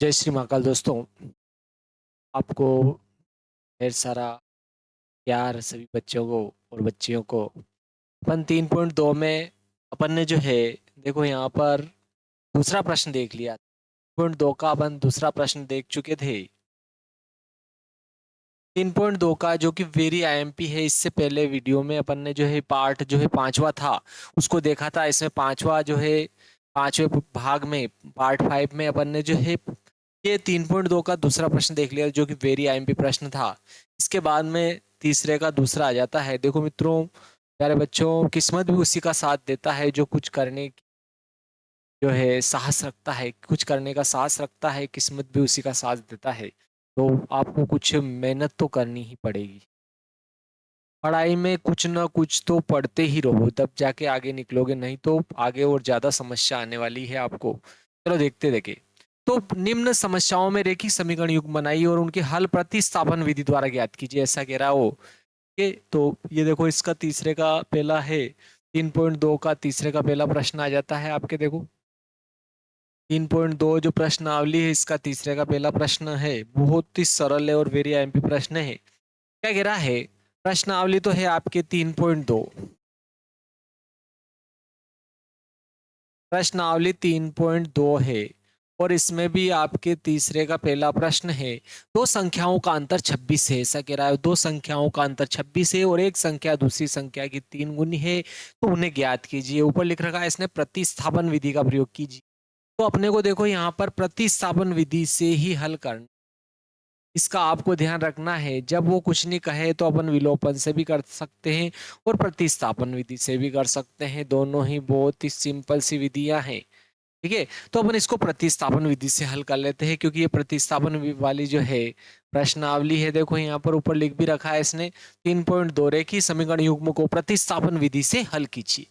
जय श्री महाकाल दोस्तों। आपको ढेर सारा प्यार सभी बच्चों को और बच्चियों को। अपन 3.2 में अपन ने जो है देखो यहाँ पर दूसरा प्रश्न देख लिया। 3.2 का अपन दूसरा प्रश्न देख चुके थे। 3.2 का जो कि वेरी आईएमपी है, इससे पहले वीडियो में अपन ने जो है पार्ट जो है पांचवा था उसको देखा था। इसमें पांचवा जो है पांचवें भाग में पार्ट 5 में अपन ने जो है ये 3.2 का दूसरा प्रश्न देख लिया जो कि वेरी आईएमपी प्रश्न था। इसके बाद में तीसरे का दूसरा आ जाता है। देखो मित्रों, प्यारे बच्चों, किस्मत भी उसी का साथ देता है जो कुछ करने की जो है साहस रखता है, कुछ करने का साहस रखता है, किस्मत भी उसी का साथ देता है। तो आपको कुछ मेहनत तो करनी ही पड़ेगी। पढ़ाई में कुछ ना कुछ तो पढ़ते ही रहो, तब जाके आगे निकलोगे, नहीं तो आगे और ज्यादा समस्या आने वाली है आपको। चलो देखते देखे। तो निम्न समस्याओं में रेखिक समीकरण युग्म बनाइए और उनके हल प्रतिस्थापन विधि द्वारा ज्ञात कीजिए, ऐसा कह रहा हो। तो ये देखो, इसका तीसरे का पहला है 3.2 का तीसरे का पहला प्रश्न आ जाता है आपके। देखो 3.2 जो प्रश्नावली है इसका तीसरे का पहला प्रश्न है, बहुत ही सरल है और वेरी आईएमपी प्रश्न है। क्या कह रहा है? प्रश्नावली तो है आपके 3.2, प्रश्नावली 3.2 है और इसमें भी आपके तीसरे का पहला प्रश्न है। दो संख्याओं का अंतर 26 है, ऐसा कह रहा है। दो संख्याओं का अंतर 26 है और एक संख्या दूसरी संख्या की 3 गुनी है, तो उन्हें ज्ञात कीजिए। ऊपर लिख रखा है इसने प्रतिस्थापन विधि का प्रयोग कीजिए। तो अपने को देखो यहाँ पर प्रतिस्थापन विधि से ही हल करना, इसका आपको ध्यान रखना है। जब वो कुछ नहीं कहे तो अपन विलोपन से भी कर सकते हैं और प्रतिस्थापन विधि से भी कर सकते हैं। दोनों ही बहुत ही सिंपल सी विधियां हैं, ठीक है। तो अपन इसको प्रतिस्थापन विधि से हल कर लेते हैं, क्योंकि ये प्रतिस्थापन वाली जो है प्रश्नावली है, देखो यहाँ पर ऊपर लिख भी रखा है इसने 3.2 रेखीय समीकरण युग्म को प्रतिस्थापन विधि से हल कीजिए।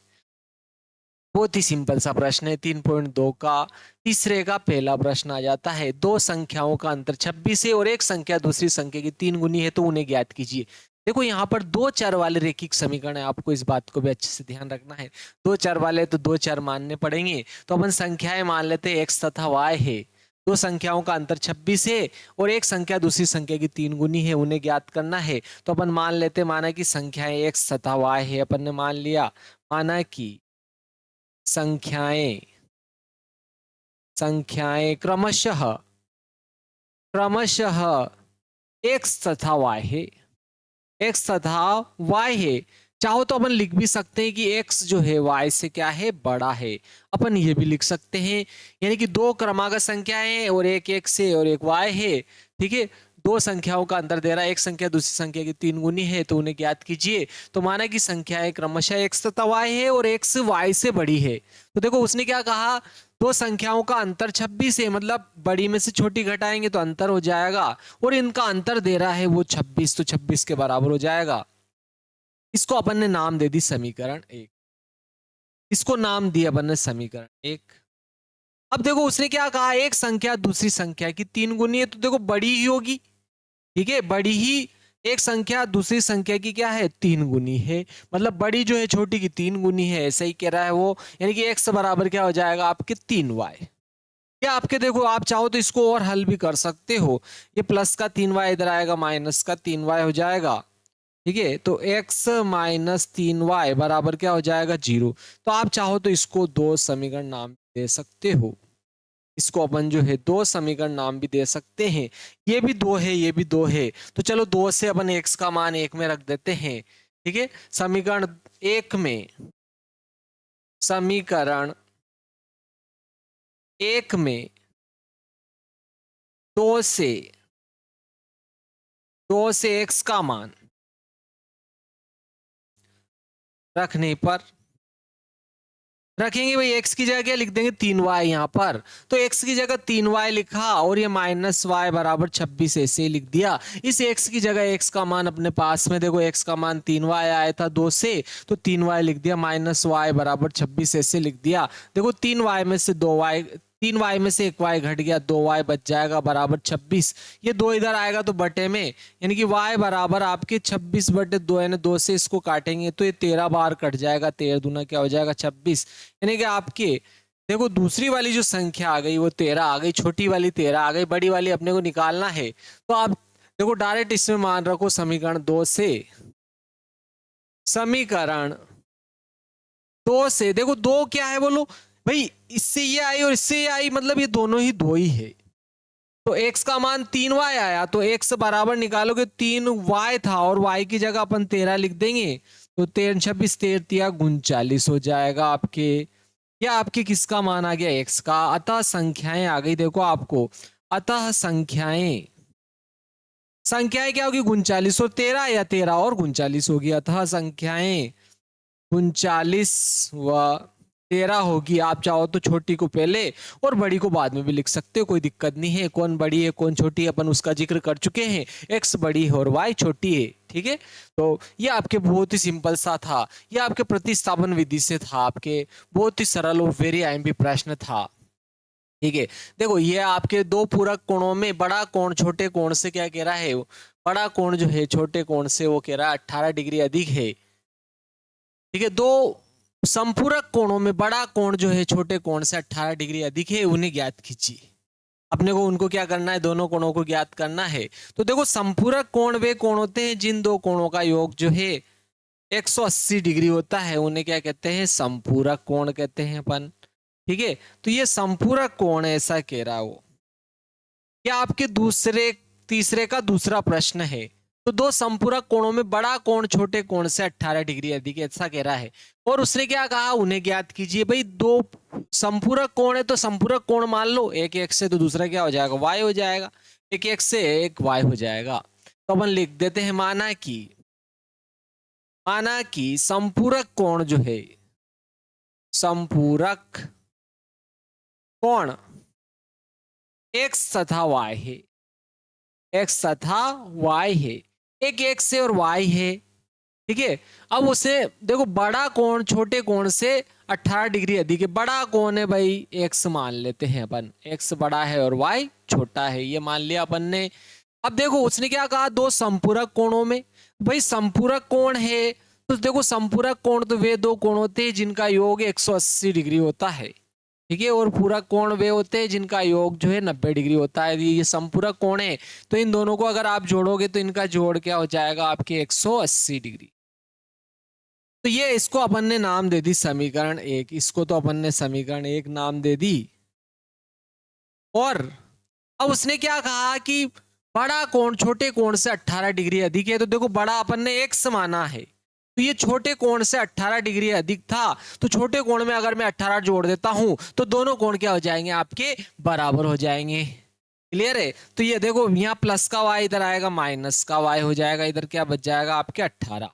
बहुत ही सिंपल सा प्रश्न है। 3.2 का तीसरे का पहला प्रश्न आ जाता है। दो संख्याओं का अंतर 26 है और एक संख्या दूसरी संख्या की 3 गुनी है, तो उन्हें ज्ञात कीजिए। देखो यहाँ पर दो चर वाले रेखिक समीकरण है, आपको इस बात को भी अच्छे से ध्यान रखना है। दो चर वाले तो दो चर मानने पड़ेंगे, तो अपन संख्याएं मान लेते हैं x तथा y है। दो संख्याओं का अंतर 26 है और एक संख्या दूसरी संख्या की 3 गुनी है, उन्हें ज्ञात करना है। तो अपन मान लेते, माना कि संख्याएं x तथा y है, अपन ने मान लिया। माना कि संख्याएं संख्याएं क्रमशः क्रमशः x तथा y है, x तथा y है। चाहो तो अपन लिख भी सकते हैं कि x जो है y से क्या है, बड़ा है। अपन ये भी लिख सकते हैं, यानी कि दो क्रमागत संख्याएं हैं और एक x है और एक y है, ठीक है। दो संख्याओं का अंतर दे रहा है, एक संख्या दूसरी संख्या की 3 गुनी है, तो उन्हें ज्ञात कीजिए। तो माना कि संख्याएं क्रमशः x तथा y है और x y से बड़ी है। तो देखो उसने क्या कहा, दो संख्याओं का अंतर 26 है, मतलब बड़ी में से छोटी घटाएंगे तो अंतर हो जाएगा, और इनका अंतर दे रहा है वो 26, तो 26 के बराबर हो जाएगा। इसको अपन ने नाम दे दी समीकरण 1, इसको नाम दिया अपन ने समीकरण 1। अब देखो उसने क्या कहा, एक संख्या दूसरी संख्या की 3 गुनी है, तो देखो बड़ी ही होगी, ठीक है। बड़ी ही, एक संख्या दूसरी संख्या की क्या है, 3 गुनी है, मतलब बड़ी जो है छोटी की 3 गुनी है, ऐसा ही कह रहा है वो। यानी कि x बराबर क्या हो जाएगा आपके 3y। क्या आपके देखो, आप चाहो तो इसको और हल भी कर सकते हो। ये प्लस का 3y इधर आएगा, माइनस का 3y हो जाएगा, ठीक है। तो x माइनस 3y बराबर क्या हो जाएगा, 0। तो आप चाहो तो इसको दो समीकरण नाम दे सकते हो। इसको अपन जो है दो समीकरण नाम भी दे सकते हैं। ये भी दो है, ये भी दो है, तो चलो दो से अपन x का मान 1 में रख देते हैं, ठीक है। समीकरण 1 में, समीकरण 1 में दो से x का मान रखने पर रखेंगे भाई, x की जगह क्या लिख देंगे, 3y यहाँ पर। तो x की जगह 3y लिखा और ये माइनस y बराबर 26 ऐसे ही लिख दिया। इस x की जगह x का मान अपने पास में देखो, x का मान 3y आया था 2 से, तो 3y लिख दिया, माइनस y बराबर 26 ऐसे लिख दिया। देखो 3y में से 2y, 3y में से 1y घट गया, 2y बच जाएगा बराबर 26। ये 2 इधर आएगा तो बटे में, यानी कि y बराबर आपके 26 बटे 2, यानी 2 से इसको काटेंगे तो ये 13 बार कट जाएगा, 13 दूना क्या हो जाएगा 26, यानी कि आपके देखो दूसरी वाली जो संख्या आ गई वो 13 आ गई, छोटी वाली 13 आ गई, बड़ी वाली अपने को निकालना है। तो आप देखो डायरेक्ट इसमें मान रखो समीकरण 2 से, समीकरण 2 से देखो 2 क्या है बोलो भाई, इससे ये आई और इससे ये आई, मतलब ये दोनों ही 2 ही है। तो x का मान 3y आया, तो x बराबर निकालोगे 3y था और y की जगह अपन 13 लिख देंगे, तो 13 26 13 39 हो जाएगा आपके। या आपके किसका मान आ गया, x का। अतः संख्याएं आ गई देखो आपको, अतः संख्याएं, संख्याएं क्या होगी 39 और 13, या 13 और 39 होगी। अतः संख्याएं 39 व 13 होगी। आप चाहो तो छोटी को पहले और बड़ी को बाद में भी लिख सकते हो, कोई दिक्कत नहीं है। कौन बड़ी है कौन छोटी है अपन उसका जिक्र कर चुके हैं, x बड़ी है और y छोटी है, ठीक है। तो ये आपके बहुत ही सिंपल सा था, ये आपके प्रतिस्थापन विधि से था, आपके बहुत ही सरल और वेरी आईएमपी प्रश्न था, ठीक है। देखो ये आपके दो पूरक कोणों में बड़ा कोण छोटे कोण से क्या कह रहा है, बड़ा कोण जो है छोटे कोण से वो कह रहा है 18 डिग्री अधिक है, ठीक है। दो संपूरक कोणों में बड़ा कोण जो है छोटे कोण से 18 डिग्री अधिक है, उन्हें ज्ञात कीजिए। अपने को उनको क्या करना है, दोनों कोणों को ज्ञात करना है। तो देखो संपूरक कोण वे कोण होते हैं जिन दो कोणों का योग जो है 180 डिग्री होता है, उन्हें क्या कहते हैं, संपूरक कोण कहते हैं अपन, ठीक है। तो ये संपूरक कोण ऐसा कह रहा है वो। क्या आपके दूसरे तीसरे का दूसरा प्रश्न है। तो दो संपूरक कोणों में बड़ा कोण छोटे कोण से 18 डिग्री अधिक है, ऐसा कह रहा है। और उसने क्या कहा, उन्हें ज्ञात कीजिए। भाई दो संपूरक कोण है तो संपूरक कोण मान लो, एक x से तो दूसरा क्या हो जाएगा, y हो जाएगा, एक x से एक y हो जाएगा। तो अपन लिख देते हैं माना कि संपूरक कोण जो है, संपूरक कोण x तथा y है, x तथा y है, एक x है और y है, ठीक है। अब उसे देखो बड़ा कोण छोटे कोण से 18 डिग्री अधिक है, बड़ा कोण है भाई x मान लेते हैं अपन, x बड़ा है और y छोटा है, ये मान लिया अपन ने। अब देखो उसने क्या कहा, दो संपूरक कोणों में, भाई संपूरक कोण है तो देखो संपूरक कोण तो वे दो कोण होते हैं जिनका योग 180 डिग्री होता है, ठीक है। और पूरक कोण वे होते हैं जिनका योग जो है 90 डिग्री होता है। ये संपूरक कोण है तो इन दोनों को अगर आप जोड़ोगे तो इनका जोड़ क्या हो जाएगा आपके 180 डिग्री। तो ये इसको अपन ने नाम दे दी समीकरण 1, इसको तो अपन ने समीकरण 1 नाम दे दी। और अब उसने क्या कहा कि बड़ा कोण छोटे कोण से 18 डिग्री अधिक है, तो देखो बड़ा अपन ने x माना है, तो ये छोटे कोण से 18 डिग्री अधिक था, तो छोटे कोण में अगर मैं 18 जोड़ देता हूं तो दोनों कोण क्या हो जाएंगे आपके बराबर हो जाएंगे। क्लियर है। तो ये देखो यहाँ प्लस का y इधर आएगा, माइनस का y हो जाएगा, इधर क्या बच जाएगा आपके 18।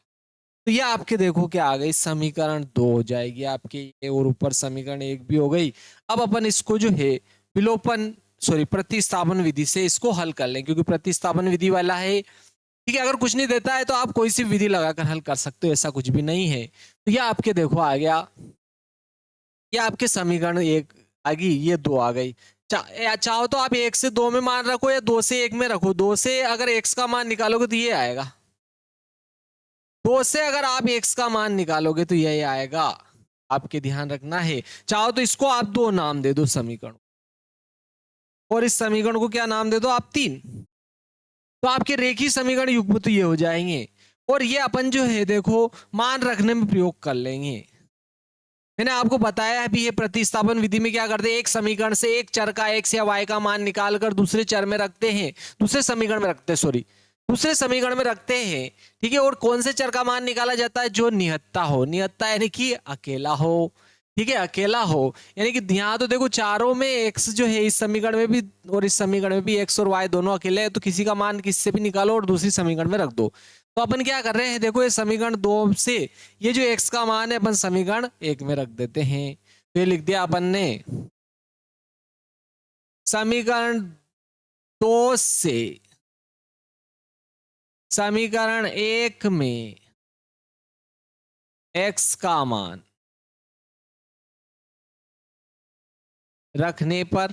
तो ये आपके देखो क्या आ गई, समीकरण 2 हो जाएगी आपके ये, और ऊपर समीकरण 1 भी हो गई। अब अपन इसको जो है विलोपन प्रतिस्थापन विधि से इसको हल कर लें, क्योंकि प्रतिस्थापन विधि वाला है, ठीक है। अगर कुछ नहीं देता है तो आप कोई सी विधि लगाकर हल कर सकते हो, ऐसा कुछ भी नहीं है। तो ये आपके देखो आ गया, ये आपके समीकरण 1 आ गई, ये 2 आ गई। चाहो तो आप 1 से 2 में मान रखो या 2 से 1 में रखो, 2 से अगर x का मान निकालोगे तो ये आएगा, 2 से अगर आप x का मान निकालोगे तो यही आएगा, आपके ध्यान रखना है। चाहो तो इसको आप 2 नाम दे दो समीकरण, और इस समीकरण को क्या नाम दे दो आप 3, तो आपके रेखीय समीकरण युग्म तो ये हो जाएंगे। और ये अपन जो है देखो मान रखने में प्रयोग कर लेंगे। मैंने आपको बताया है भी, ये प्रतिस्थापन विधि में क्या करते हैं, एक समीकरण से एक चर का x या y का मान निकालकर दूसरे चर में रखते हैं, दूसरे समीकरण में रखते हैं, सॉरी दूसरे समीकरण में रखते हैं, ठीक है। और कौन से चर का मान निकाला जाता है, जो निहत्ता हो, निहत्ता यानी कि अकेला हो, ठीक है, अकेला हो। यानी कि यहाँ तो देखो चारों में x जो है, इस समीकरण में भी और इस समीकरण में भी x और y दोनों अकेले है, तो किसी का मान किससे भी निकालो और दूसरी समीकरण में रख दो। तो अपन क्या कर रहे हैं, देखो ये समीकरण 2 से ये जो x का मान है अपन समीकरण 1 में रख देते हैं। तो ये लिख दिया अपन ने, समीकरण 2 से समीकरण 1 में x का मान रखने पर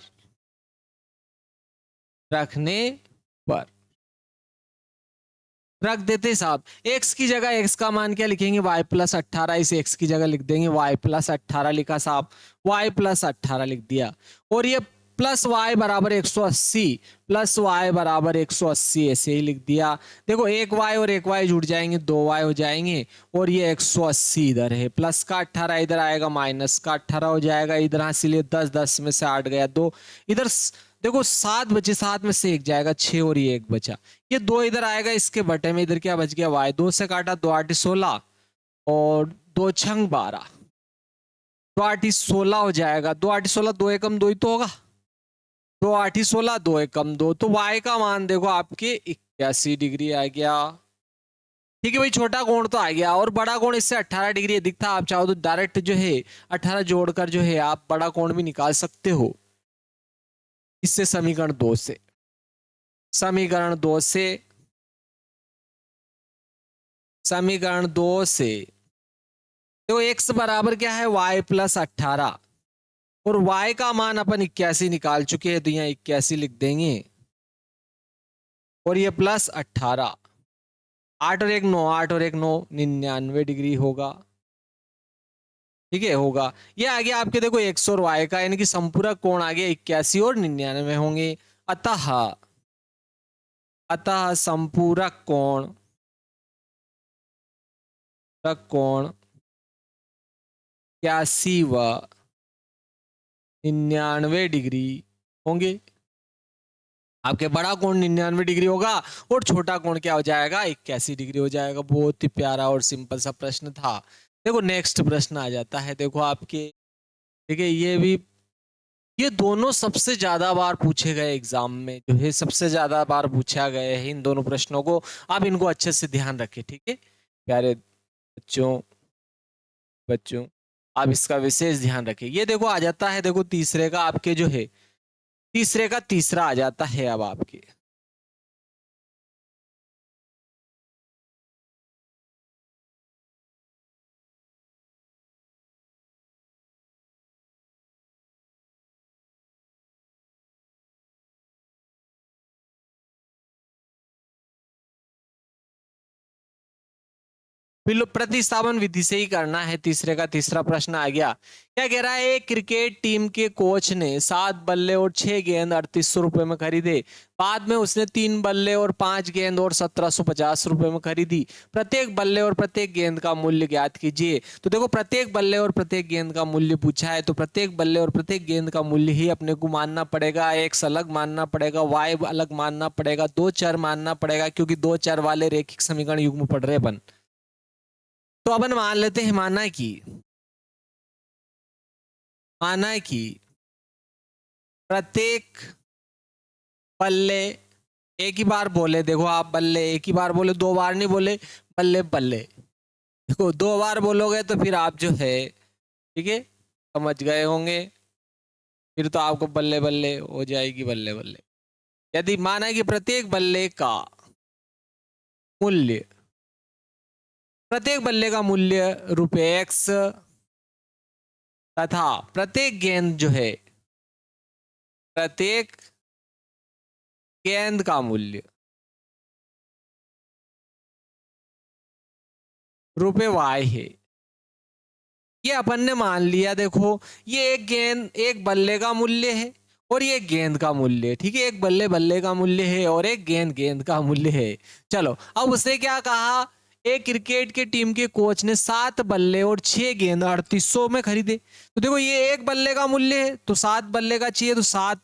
रख देते साहब। x की जगह x का मान क्या लिखेंगे, y प्लस 18, इस x की जगह लिख देंगे y प्लस 18 लिखा साहब, y प्लस 18 लिख दिया। और ये प्लस y बराबर 180, प्लस y बराबर 180 ऐसे ही लिख दिया। देखो एक y और एक y जुड़ जाएंगे, 2y हो जाएंगे, और ये 180 इधर है, प्लस का 18 इधर आएगा, माइनस का 18 हो जाएगा इधर, इसीलिए 10, 10 में से 8 गया 2 इधर। देखो 7 बचे, 7 में से 1 जाएगा 6, और ये 1 बचा, ये 2 इधर आएगा इसके बटे में, इधर क्या बच गया y, 2 से काटा 2 8 16, और 2 छंग 12, 2 8 16 हो जाएगा, 2 8 16, 2 एकम 2 ही तो होगा, 2 8 16, 2 एकम 2, तो y का मान देखो आपके 81 डिग्री आ गया। ठीक है भाई, छोटा कोण तो आ गया, और बड़ा कोण इससे 18 डिग्री दिखता, आप चाहो तो डायरेक्ट जो है 18 जोड़कर जो है आप बड़ा कोण भी निकाल सकते हो इससे, समीकरण 2 से, समीकरण 2 से, समीकरण 2 से देखो x बराबर क्या है, y प्लस 18, और y का मान अपन 81 निकाल चुके हैं, तो यहाँ 81 लिख देंगे, और ये प्लस 18, 8 और 1 9, 8 और 1 9, 99 डिग्री होगा। ठीक है, होगा। ये आ गया आपके देखो x और y का, यानी कि संपूरक कोण आ गया 81 और 99 होंगे। अतः अतः संपूरक कोण, कोण 81 व 99 डिग्री होंगे। आपके बड़ा कोण 99 डिग्री होगा, और छोटा कोण क्या हो जाएगा, 81 डिग्री हो जाएगा। बहुत ही प्यारा और सिंपल सा प्रश्न था। देखो नेक्स्ट प्रश्न आ जाता है, देखो आपके, ठीक है, ये भी, ये दोनों सबसे ज्यादा बार पूछे गए एग्जाम में, जो है सबसे ज्यादा बार पूछा गए हैं इन दोनों प्रश्नों को। आप इनको अच्छे से ध्यान रखें, ठीक है प्यारे बच्चों, बच्चों आप इसका विशेष ध्यान रखें। ये देखो आ जाता है, देखो तीसरे का आपके जो है, तीसरे का तीसरा आ जाता है अब आपके। प्रतिस्थापन विधि से ही करना है। तीसरे का तीसरा प्रश्न आ गया, क्या कह रहा है, एक क्रिकेट टीम के कोच ने 7 बल्ले और 6 गेंद 3800 रुपए में खरीदे। बाद में उसने 3 बल्ले और 5 गेंद और 1750 रुपए में खरीदी। प्रत्येक बल्ले और प्रत्येक गेंद का मूल्य ज्ञात कीजिए। तो देखो प्रत्येक बल्ले और प्रत्येक गेंद का मूल्य पूछा है, तो प्रत्येक बल्ले और प्रत्येक गेंद का मूल्य ही अपने को मानना पड़ेगा। एक्स अलग मानना पड़ेगा, वाई अलग मानना पड़ेगा, 2 चर मानना पड़ेगा, क्योंकि 2 चर वाले रैखिक समीकरण युग्म पढ़ रहे अपन। तो अपन मान लेते हैं, माना कि प्रत्येक बल्ले, एक ही बार बोले, देखो आप बल्ले एक ही बार बोले, 2 बार नहीं बोले, बल्ले बल्ले। देखो 2 बार बोलोगे तो फिर आप जो है, ठीक है, समझ गए होंगे, फिर तो आपको बल्ले बल्ले हो जाएगी, बल्ले बल्ले। यदि माना कि प्रत्येक बल्ले का मूल्य, प्रत्येक बल्ले का मूल्य रुपए x, तथा प्रत्येक गेंद जो है, प्रत्येक गेंद का मूल्य रुपए y है, ये अपन ने मान लिया। देखो ये एक गेंद, एक बल्ले का मूल्य है, और ये गेंद का मूल्य है, ठीक है, एक बल्ले बल्ले का मूल्य है, और एक गेंद गेंद का मूल्य है। चलो अब उसने क्या कहा, एक क्रिकेट के टीम के कोच ने 7 बल्ले और 6 गेंद 3800 में खरीदे। तो देखो ये एक बल्ले का मूल्य है, तो 7 बल्ले का चाहिए, तो 7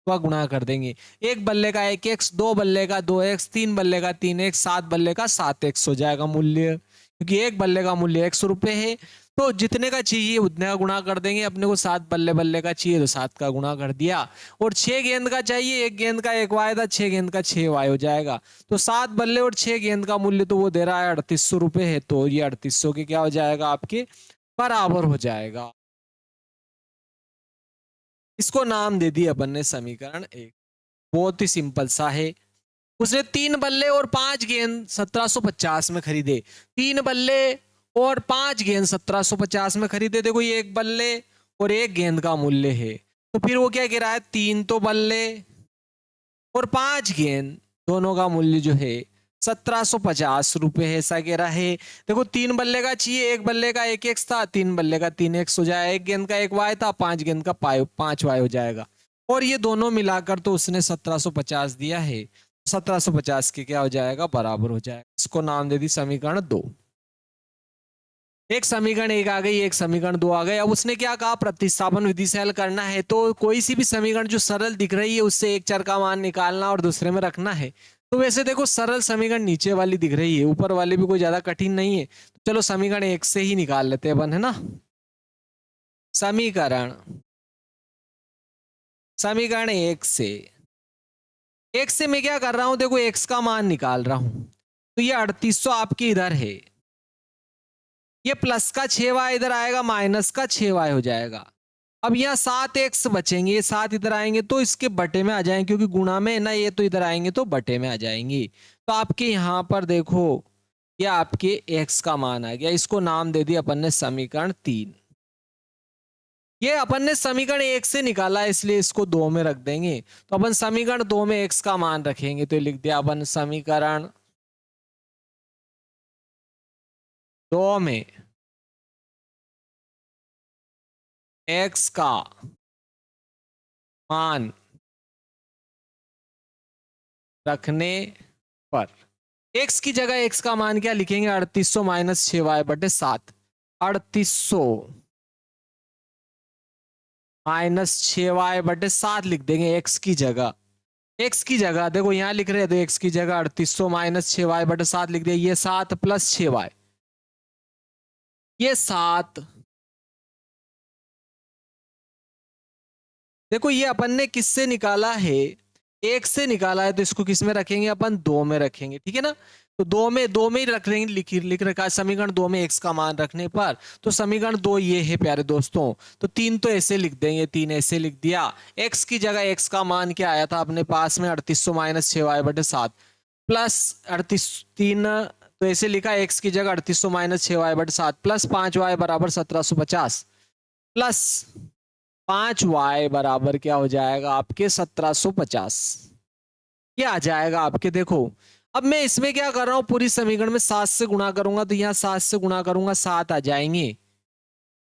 का गुणा कर देंगे। एक बल्ले का 1x, 2 बल्ले का 2x, 3 बल्ले का 3x, 7 बल्ले का 7x हो जाएगा मूल्य, क्योंकि एक बल्ले का मूल्य 100 रुपए है। तो जितने का चाहिए उतने का गुणा कर देंगे, अपने को 7 बल्ले बल्ले का चाहिए तो 7 का गुणा कर दिया। और 6 गेंद का चाहिए, एक गेंद का 1 वाई था, 6 गेंद का 6 वाई हो जाएगा। तो 7 बल्ले और 6 गेंद का मूल्य तो वो दे रहा है 3800 रुपए है, तो ये 3800 के क्या हो जाएगा, आपके बराबर हो जाएगा। इसको नाम दे दिया अपन ने समीकरण 1। बहुत ही सिंपल सा है। उसने 3 बल्ले और 5 गेंद 1750 में खरीदे। 3 बल्ले और 5 गेंद 1750 में खरीदे। देखो ये एक बल्ले और एक गेंद का मूल्य है, तो फिर वो क्या कह रहा है, 3 तो बल्ले और 5 गेंद दोनों का मूल्य जो है 1750 है, ऐसा कह रहा है। देखो 3 बल्ले का चाहिए, 1 बल्ले का 1x था, 3 बल्ले का 3x हो जाएगा, 1 गेंद का 1y था, 5 गेंद का 5y हो जाएगा। और ये दोनों मिलाकर तो उसने 1750 दिया है, 1750 के क्या हो जाएगा, बराबर हो जाएगा। इसको नाम दे दी समीकरण 2। एक समीकरण 1 आ गई, एक समीकरण 2 आ गई। अब उसने क्या कहा, प्रतिस्थापन विधि से हल करना है। तो कोई सी भी समीकरण जो सरल दिख रही है उससे एक चर का मान निकालना और दूसरे में रखना है। तो वैसे देखो सरल समीकरण नीचे वाली दिख रही है, ऊपर वाली भी कोई ज्यादा कठिन नहीं है। तो चलो समीकरण 1 से ही निकाल लेते हैं अपन, है ना। समीकरण समीकरण 1 से मैं क्या कर रहा हूं, देखो x का मान निकाल रहा हूं। तो ये 3800 आपके इधर है, ये प्लस का 6y इधर आएगा, माइनस का 6y हो जाएगा। अब यहाँ 7x बचेंगे, ये 7 इधर आएंगे तो इसके बटे में आ जाएंगे, क्योंकि गुणा में है ना, ये तो इधर आएंगे तो बटे में आ जाएंगे। तो आपके यहाँ पर देखो ये आपके x का मान आ गया। इसको नाम दे दिया अपन ने समीकरण 3। ये अपन ने समीकरण 1 से निकाला है, इसलिए इसको 2 में रख देंगे। तो अपन समीकरण 2 में x का मान रखेंगे, तो लिख दिया अपन समीकरण 2 में x का मान रखने पर x की जगह x का मान क्या लिखेंगे, 3800 माइनस 6y बटे 7। 3800 माइनस 6y बटे 7 लिख देंगे x की जगह। x की जगह देखो यहां लिख रहे हैं, तो x की जगह 3800 माइनस 6y बटे 7 लिख दिया। ये 7 प्लस 6y, ये 7। देखो ये अपन ने किससे निकाला है, 1 से निकाला है, तो इसको किस में रखेंगे अपन, 2 में रखेंगे, ठीक है ना। तो 2 में ही रख लेंगे, लिख रखा है समीकरण 2 में x का मान रखने पर। तो समीकरण 2 ये है प्यारे दोस्तों। तो 3 तो ऐसे लिख देंगे, 3 ऐसे लिख दिया। x की जगह x का मान क्या आया था अपने पास में, 3800 माइनस 6y बटे 7 प्लस 38 3, तो ऐसे लिखा x की जगह 3800 माइनस 6y बटे 7 प्लस 5y बराबर 1750 प्लस 5y बराबर क्या हो जाएगा आपके 1750। ये आ जाएगा आपके। देखो अब मैं इसमें क्या कर रहा हूं, पूरी समीकरण में 7 से गुणा करूंगा, तो यहाँ 7 से गुणा करूंगा 7 आ जाएंगे,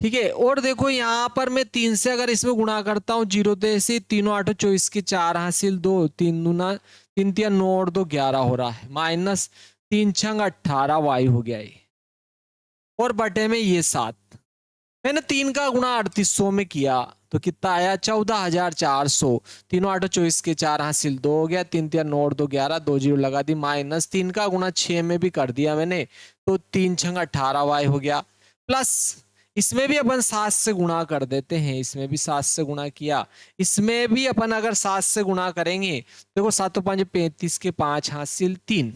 ठीक है। और देखो यहाँ पर मैं 3 से अगर इसमें गुणा करता हूँ, 0 तो ऐसे 3 8 24 के 4 हासिल 2, 3 दूना 3 3 9 और 2 11 हो रहा है, माइनस 3 6 18 y हो गया ये, और बटे में ये 7। मैंने 3 का गुणा 3800 में किया तो कितना आया, 14400। 3 8 24 के 4 हासिल 2 हो गया, 3 3 9 2 11, 2 जीरो लगा दी, माइनस 3 का गुणा 6 में भी कर दिया मैंने, तो 3 6 18 y हो गया। प्लस इसमें भी अपन 7 से गुणा कर देते हैं, इसमें भी 7 से गुणा किया, इसमें भी अपन अगर 7 से गुणा करेंगे, देखो 7 5 35 के 5 हासिल 3,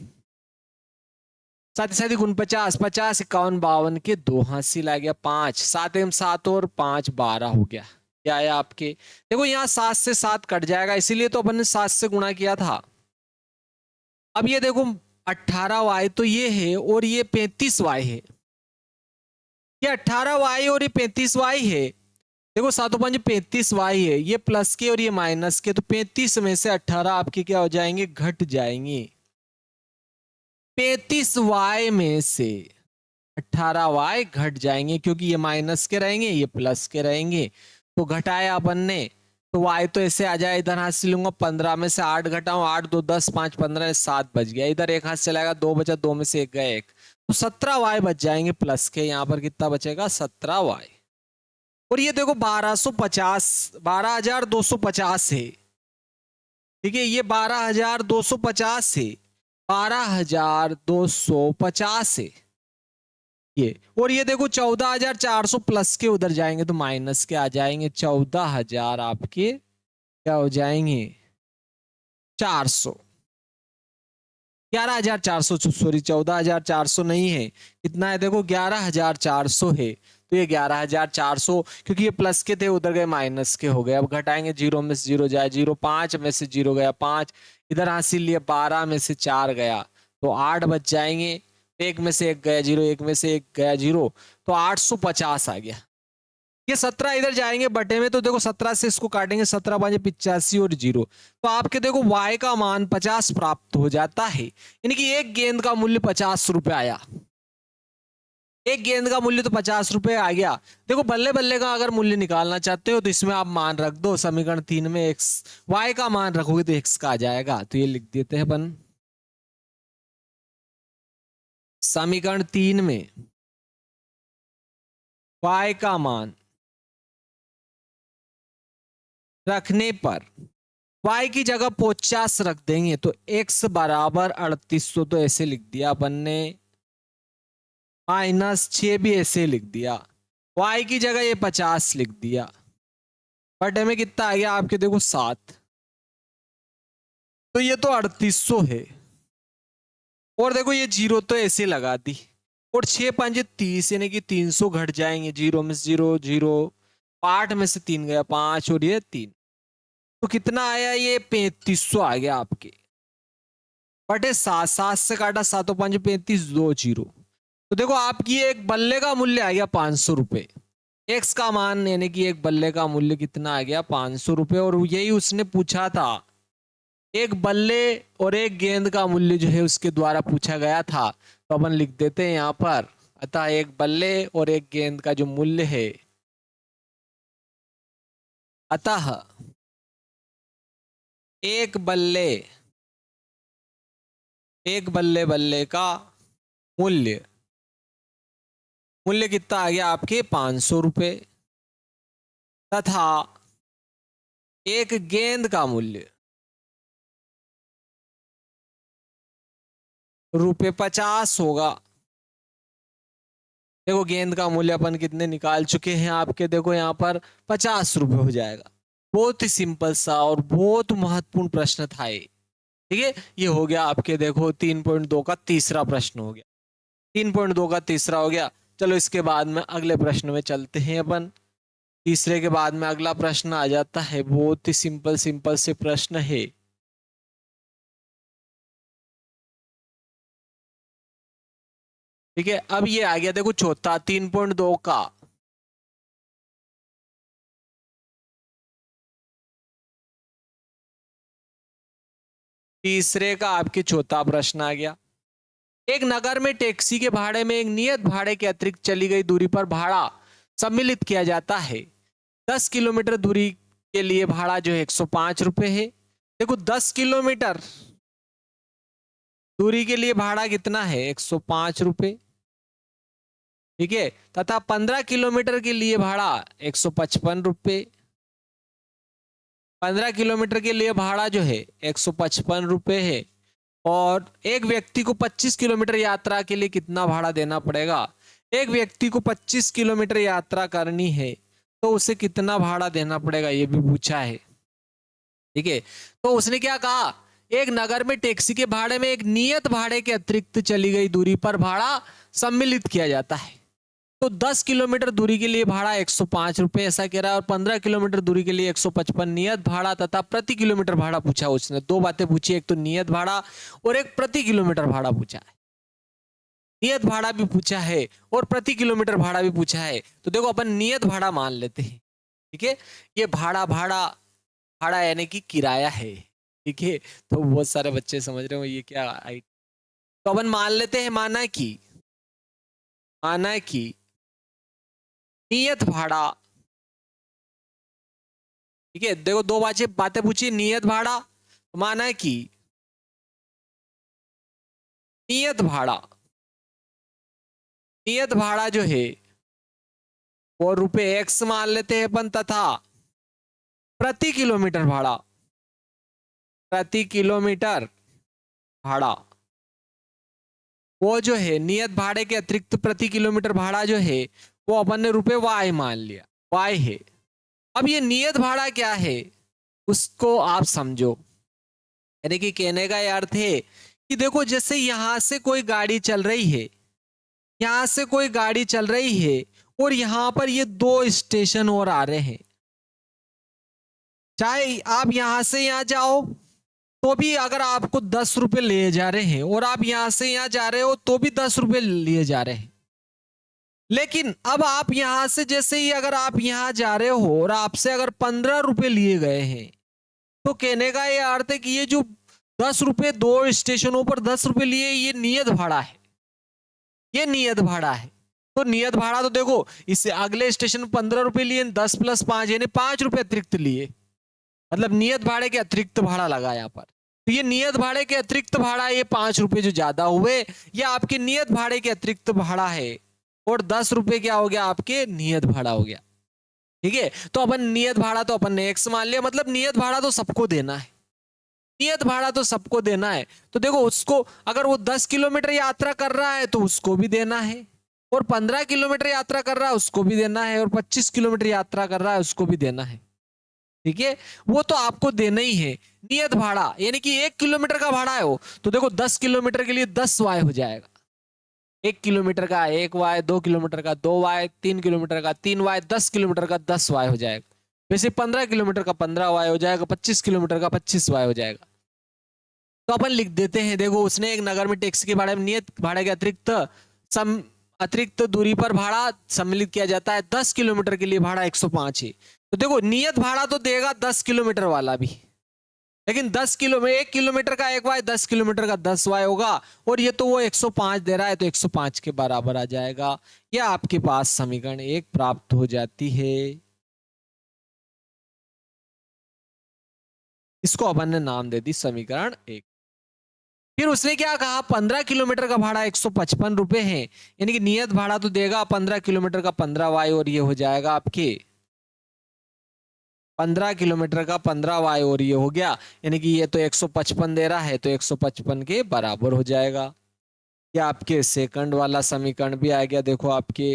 7 7 49, 50 51 52 के 2 हासिल आ गया 5, 7 एम 7 और 5 12 हो गया। क्या आया आपके, देखो यहाँ 7 से 7 कट जाएगा, इसीलिए तो अपन ने 7 से गुणा किया था। अब ये देखो 18y तो ये है, और ये 35y है, ये 18y और ये 35y है। देखो 7 5 35y है, ये प्लस के और ये माइनस के, तो 35 में से 18 आपके क्या हो जाएंगे, घट जाएंगे। 35y में से 18y घट जाएंगे, क्योंकि ये माइनस के रहेंगे, ये प्लस के रहेंगे, तो घटाया अपन ने, तो y तो ऐसे आ जाए, इधर हाथ से लूंगा 15 में से 8 घटाऊं, 8 2 10 5 15 7 बच गया, इधर एक हाथ चलाएगा 2 बचा, 2 में से 1 गया 1, तो 17y बच जाएंगे प्लस के। यहाँ पर कितना बचेगा, 17y। और ये देखो 12,250 है, ठीक है, ये 12,250 है, 12,250 है ये। और ये देखो 14,400 प्लस के उधर जाएंगे तो माइनस के आ जाएंगे, 14,000 आपके क्या हो जाएंगे, 400, 11,400, सॉरी 14,400 नहीं है, कितना है देखो 11,400 है। तो ये 11,400, क्योंकि ये प्लस के थे उधर गए माइनस के हो गए। अब घटाएंगे, 0 में से 0 जाए 0, 5 में से 0 गया 5, इधर हासिल लिए 12 में से 4 गया, तो 8 बच जाएंगे, 1 में से 1 गया 0, 1 में से 1 गया 0, तो 850 आ गया। ये 17 इधर जाएंगे बटे में, तो देखो 17 से इसको काटेंगे, 17 5 85 और 0, तो आपके देखो y का मान 50 प्राप्त हो जाता है। यानी कि एक गेंद का मूल्य 50 रुपए आया, एक गेंद का मूल्य तो 50 रुपए आ गया। देखो बल्ले बल्ले का अगर मूल्य निकालना चाहते हो तो इसमें आप मान रख दो, समीकरण 3 में x y का मान रखोगे तो x का आ जाएगा, तो ये लिख देते हैं अपन समीकरण 3 में y का मान रखने पर y की जगह 50 रख देंगे तो x बराबर 3800, तो ऐसे लिख दिया अपन ने, -6 भी ऐसे लिख दिया, y की जगह ये 50 लिख दिया, बटे में कितना आ गया आपके देखो 7, तो ये तो 3800 है। और देखो ये 0 तो ऐसे लगा दी, और 6 5 30 यानी कि 300 घट जाएंगे, 0 में से 0 0, 8 में से 3 गया 5 और ये 3, तो कितना आया ये 3500 आ गया आपके, बटे 7, 7 से काटा 7 5 35 2 0, तो देखो आपकी एक बल्ले का मूल्य आ गया 500 रुपए, एक्स का मान यानी कि एक बल्ले का मूल्य कितना आ गया 500 रुपए। और यही उसने पूछा था, एक बल्ले और एक गेंद का मूल्य जो है उसके द्वारा पूछा गया था, तो अपन लिख देते हैं यहाँ पर, अतः एक बल्ले और एक गेंद का जो मूल्य है, अतः एक बल्ले बल्ले का मूल्य कितना आ गया आपके 500 रुपए, तथा एक गेंद का मूल्य ₹50 होगा। देखो गेंद का मूल्य अपन कितने निकाल चुके हैं आपके, देखो यहाँ पर 50 रुपए हो जाएगा। बहुत ही सिंपल सा और बहुत महत्वपूर्ण प्रश्न था ये, ठीक है। ये हो गया आपके देखो 3.2 का तीसरा प्रश्न हो गया, 3.2 का तीसरा हो गया। चलो इसके बाद में अगले प्रश्न में चलते हैं अपन। तीसरे के बाद में अगला प्रश्न आ जाता है, बहुत ही सिंपल से प्रश्न है। ठीक है, अब ये आ गया देखो चौथा 3.2 का, तीसरे का आपके चौथा प्रश्न आ गया। एक नगर में टैक्सी के भाड़े में एक नियत भाड़े के अतिरिक्त चली गई दूरी पर भाड़ा सम्मिलित किया जाता है। 10 किलोमीटर दूरी के लिए भाड़ा जो है 105 रुपए है। देखो 10 किलोमीटर दूरी के लिए भाड़ा कितना है 105 रुपए, ठीक है, तथा 15 किलोमीटर के लिए भाड़ा 155 रुपए। 15 किलोमीटर के लिए भाड़ा जो है 155 रुपए है। और एक व्यक्ति को 25 किलोमीटर यात्रा के लिए कितना भाड़ा देना पड़ेगा? एक व्यक्ति को 25 किलोमीटर यात्रा करनी है तो उसे कितना भाड़ा देना पड़ेगा, ये भी पूछा है, ठीक है। तो उसने क्या कहा, एक नगर में टैक्सी के भाड़े में एक नियत भाड़े के अतिरिक्त चली गई दूरी पर भाड़ा सम्मिलित किया जाता है। तो 10 किलोमीटर दूरी के लिए भाड़ा 105 रुपए ऐसा कह रहा है, और 15 किलोमीटर दूरी के लिए 155 नियत भाड़ा तथा प्रति किलोमीटर भाड़ा पूछा। उसने दो बातें पूछी, एक तो नियत भाड़ा और एक प्रति किलोमीटर भाड़ा पूछा है। नियत भाड़ा भी पूछा है और प्रति किलोमीटर भाड़ा भी पूछा है। तो देखो अपन नियत भाड़ा मान लेते हैं, ठीक है। ये भाड़ा भाड़ा यानी कि किराया है, ठीक है। तो बहुत सारे बच्चे समझ रहे हो ये क्या आई, तो अपन मान लेते हैं, माना कि नियत भाड़ा, ठीक है। देखो दो बातें पूछी, नियत भाड़ा, माना है कि नियत भाड़ा जो है वो ₹X मान लेते हैं अपन, तथा प्रति किलोमीटर भाड़ा वो जो है नियत भाड़े के अतिरिक्त प्रति किलोमीटर भाड़ा जो है वो अपन ने ₹Y मान लिया, Y है। अब ये नियत भाड़ा क्या है उसको आप समझो, यानी कि कहने का यह अर्थ है कि देखो जैसे यहां से कोई गाड़ी चल रही है, और यहां पर ये 2 स्टेशन और आ रहे हैं, चाहे आप यहां से यहां जाओ तो भी अगर आपको 10 रुपए लिए जा रहे हैं, और आप यहां से यहां जा रहे हो तो भी 10 रुपए लिए जा रहे हैं। लेकिन अब आप यहां से जैसे ही अगर आप यहां जा रहे हो और आपसे अगर 15 रुपए लिए गए हैं, तो कहने का ये अर्थ है कि ये जो 10 रुपए दो स्टेशनों पर 10 रुपए लिए, ये नियत भाड़ा है, ये नियत भाड़ा है। तो नियत भाड़ा तो देखो, इससे अगले स्टेशन 15 रुपए लिए, 10 + 5 यानी 5 रुपए अतिरिक्त लिए, मतलब नियत भाड़े के अतिरिक्त भाड़ा लगा यहाँ पर। तो ये नियत भाड़े के अतिरिक्त भाड़ा, ये 5 रुपए जो ज्यादा हुए, ये आपके नियत भाड़े के अतिरिक्त भाड़ा है, और 10 रुपए क्या हो गया, आपके नियत भाड़ा हो गया। ठीक है, तो अपन नियत भाड़ा तो अपन ने x मान लिया, मतलब नियत भाड़ा तो सबको देना है, नियत भाड़ा तो सबको देना है। तो देखो उसको, अगर वो 10 किलोमीटर यात्रा कर रहा है तो उसको भी देना है, और 15 किलोमीटर यात्रा कर रहा है उसको भी देना है, और 25 किलोमीटर यात्रा कर रहा है उसको भी देना है। ठीक है, वो तो आपको देना ही है। नियत भाड़ा यानी कि 1 किलोमीटर का भाड़ा है वो, तो देखो 10 किलोमीटर के लिए 10 वाई हो जाएगा, 1 किलोमीटर का 1 वाई, 2 किलोमीटर का 2 वाई, 3 किलोमीटर का 3 वाई, 10 किलोमीटर का 10 वाई हो जाएगा। वैसे 15 किलोमीटर का 15 वाई हो जाएगा, 25 किलोमीटर का 25 वाई हो जाएगा। तो अपन लिख देते हैं, देखो उसने एक नगर में टैक्सी के भाड़े में नियत भाड़े के अतिरिक्त दूरी पर भाड़ा सम्मिलित किया जाता है। 10 किलोमीटर के लिए भाड़ा 105 है। तो देखो नियत भाड़ा तो देगा 10 किलोमीटर वाला भी, लेकिन 1 किलोमीटर का 1 वाई, 10 किलोमीटर का 10 वाई होगा, और ये तो वो 105 दे रहा है, तो 105 के बराबर आ जाएगा। यह आपके पास समीकरण 1 प्राप्त हो जाती है। इसको अपन ने नाम दे दी समीकरण 1। फिर उसने क्या कहा, 15 किलोमीटर का भाड़ा 155 रुपए है, यानी कि नियत भाड़ा तो देगा 15 किलोमीटर का 15 वाई, और ये हो जाएगा आपके 15 किलोमीटर का 15 वाई, और ये हो गया, यानी कि ये तो 155 दे रहा है, तो 155 के बराबर हो जाएगा। ये आपके सेकंड वाला समीकरण भी आ गया, देखो आपके।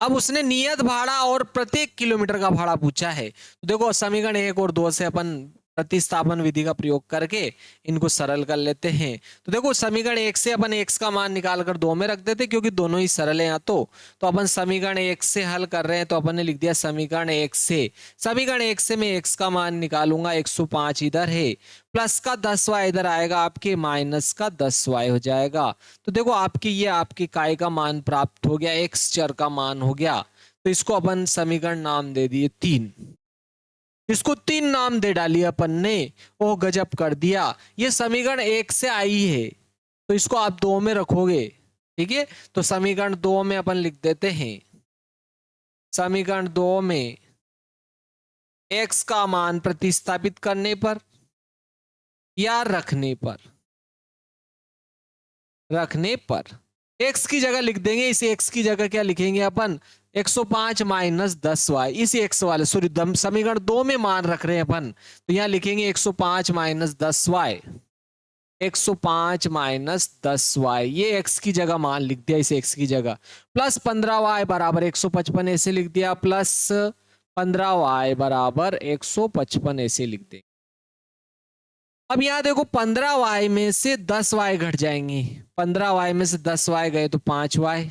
अब उसने नियत भाड़ा और प्रत्येक किलोमीटर का भाड़ा पूछा है, तो देखो समीकरण 1 और 2 से अपन प्रतिस्थापन विधि का प्रयोग करके इनको सरल कर लेते हैं। तो देखो समीकरण 1 से अपन x का मान निकाल कर 2 में रख देते, क्योंकि दोनों ही सरल है यहाँ। तो अपन समीकरण 1 से हल कर रहे हैं, तो अपन ने लिख दिया समीकरण 1 से मैं x का मान निकालूंगा, 105 इधर है, प्लस का 10y इधर आएगा, आपके माइनस का 10y हो जाएगा। तो देखो आपके ये आपके काय का मान प्राप्त हो गया, x चर का मान हो गया। तो इसको अपन समीकरण नाम दे दिए 3, इसको 3 नाम दे डालिए अपन ने। ओ गजब कर दिया, ये समीकरण 1 से आई है, तो इसको आप 2 में रखोगे। ठीक है, तो समीकरण 2 में अपन लिख देते हैं, समीकरण 2 में x का मान प्रतिस्थापित करने पर या रखने पर x की जगह लिख देंगे, इस x की जगह क्या लिखेंगे अपन, 105 माइनस 10y, इस x वाले सॉरी समीकरण 2 में मान रख रहे हैं अपन, तो यहां लिखेंगे 105 माइनस 10y, 105 माइनस 10y, ये x की जगह मान लिख दिया, इस x की जगह, प्लस 15y बराबर 155 ऐसे लिख दिया, प्लस 15y बराबर 155 ऐसे लिख देंगे। अब यहां देखो 15y में से 10y घट जाएंगे, 15y में से 10y गए तो 5y,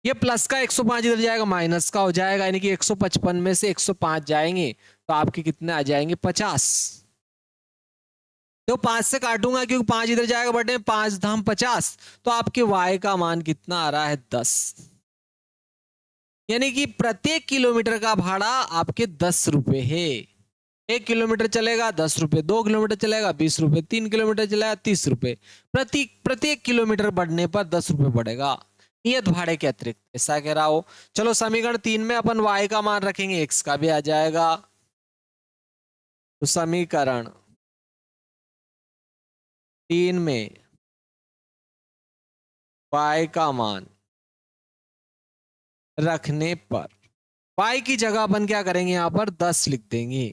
ये प्लस का 105 इधर जाएगा, माइनस का हो जाएगा, यानी कि 155 में से 105 जाएंगे तो आपके कितने आ जाएंगे, 50। तो 5 से काटूंगा क्योंकि 5 इधर जाएगा, बटे 5 धाम 50, तो आपके y का मान कितना आ रहा है, 10। यानी कि प्रत्येक किलोमीटर का भाड़ा आपके 10 रुपए है। 1 किलोमीटर चलेगा 10 रुपए, 2 किलोमीटर चलेगा 20 रुपए, 3 किलोमीटर चलेगा 30 रुपए, प्रत्येक किलोमीटर बढ़ने पर 10 रुपए बढ़ेगा, नियत भाड़े के अतिरिक्त, ऐसा कह रहा हो। चलो समीकरण 3 में अपन y का मान रखेंगे, x का भी आ जाएगा। तो समीकरण 3 में y का मान रखने पर y की जगह अपन क्या करेंगे, यहां पर 10 लिख देंगे,